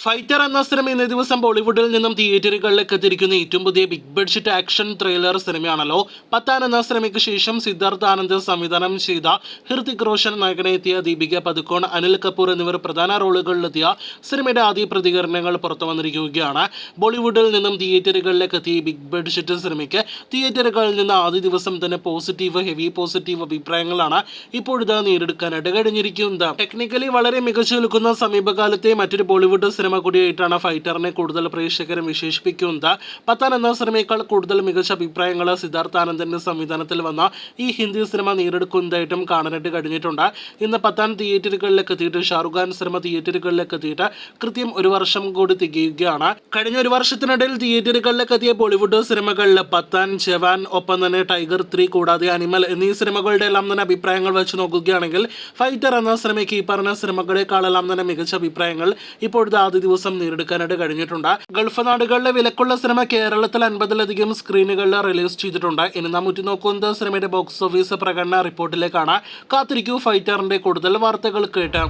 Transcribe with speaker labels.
Speaker 1: Fighter എന്ന cinema ഇന്നേ ദിവസം ബോളിവുഡിൽ നിന്നും തിയേറ്ററുകളിലേക്ക് എത്തിയിരിക്കുന്ന ഏറ്റവും പുതിയ ബിഗ് ബഡ്ജറ്റ് ആക്ഷൻ ത്രില്ലർ സിനിമയാണല്ലോ. പത്താൻ എന്ന സിനിമയ്ക്ക് ശേഷം സിദ്ധാർത്ഥ് ആനന്ദ് സംവിധാനം ചെയ്ത, ഹൃതിക് റോഷൻ നായകനെത്തിയ, ദീപിക പദുക്കോൺ, അനിൽ കപൂർ എന്നിവർ പ്രധാന റോളുകളിലെത്തിയ സിനിമയുടെ ആദ്യ പ്രതികരണങ്ങൾ പുറത്തു വന്നിരിക്കുകയാണ്. ബോളിവുഡിൽ നിന്നും തിയേറ്ററുകളിലേക്ക് എത്തിയ ബിഗ് ബഡ്ജറ്റ് സിനിമയ്ക്ക് തിയേറ്ററുകളിൽ നിന്ന് ആദ്യ ദിവസം തന്നെ ഹെവി പോസിറ്റീവ് അഭിപ്രായങ്ങളാണ് ഇപ്പോഴിത് നേടിയെടുക്കാനായിട്ട് കഴിഞ്ഞിരിക്കുന്നത്. ടെക്നിക്കലി വളരെ മികച്ചു നിൽക്കുന്ന സമീപകാലത്തെ മറ്റൊരു ബോളിവുഡ് സിനിമ കൂടിയായിട്ടാണ് ഫൈറ്ററിനെ കൂടുതൽ പ്രേക്ഷകരും വിശേഷിപ്പിക്കുന്നത്. പത്താൻ എന്ന സിനിമയേക്കാൾ കൂടുതൽ മികച്ച അഭിപ്രായങ്ങൾ സിദ്ധാർത്ഥ് ആനന്ദിന്റെ സംവിധാനത്തിൽ വന്ന ഈ ഹിന്ദി സിനിമ നേടിയെടുക്കുന്നതായിട്ടും കാണാനായിട്ട് കഴിഞ്ഞിട്ടുണ്ട്. ഇന്ന് പത്താൻ തിയേറ്ററുകളിലേക്ക് എത്തിയിട്ട്, ഷാറുഖ് ഖാൻ സിനിമ തിയേറ്ററുകളിലേക്ക് എത്തിയിട്ട് കൃത്യം ഒരു വർഷം കൂടി തികയുകയാണ്. കഴിഞ്ഞ ഒരു വർഷത്തിനിടയിൽ തിയേറ്ററുകളിലേക്ക് എത്തിയ ബോളിവുഡ് സിനിമകളിൽ പത്താൻ, ജവാൻ, ഒപ്പം തന്നെ ടൈഗർ 3 കൂടാതെ അനിമൽ എന്നീ സിനിമകളുടെ എല്ലാം തന്നെ അഭിപ്രായങ്ങൾ വെച്ച് നോക്കുകയാണെങ്കിൽ ഫൈറ്റർ എന്ന സിനിമയ്ക്ക് ഈ പറഞ്ഞ സിനിമകളെക്കാളെല്ലാം തന്നെ മികച്ച അഭിപ്രായങ്ങൾ ഇപ്പോഴത്തെ ആദ്യ ദിവസം നേടിയെടുക്കാനായിട്ട് കഴിഞ്ഞിട്ടുണ്ട്. ഗൾഫ് നാടുകളിലെ വിലക്കുള്ള സിനിമ കേരളത്തിൽ 50ലധികം സ്ക്രീനുകളിൽ റിലീസ് ചെയ്തിട്ടുണ്ട്. ഇനി നാം ഉറ്റുനോക്കുന്നത് സിനിമയുടെ ബോക്സ് ഓഫീസ് പ്രകടന റിപ്പോർട്ടിലേക്കാണ്. കാത്തിരിക്കൂ ഫൈറ്ററിന്റെ കൂടുതൽ വാർത്തകൾ കേട്ട്.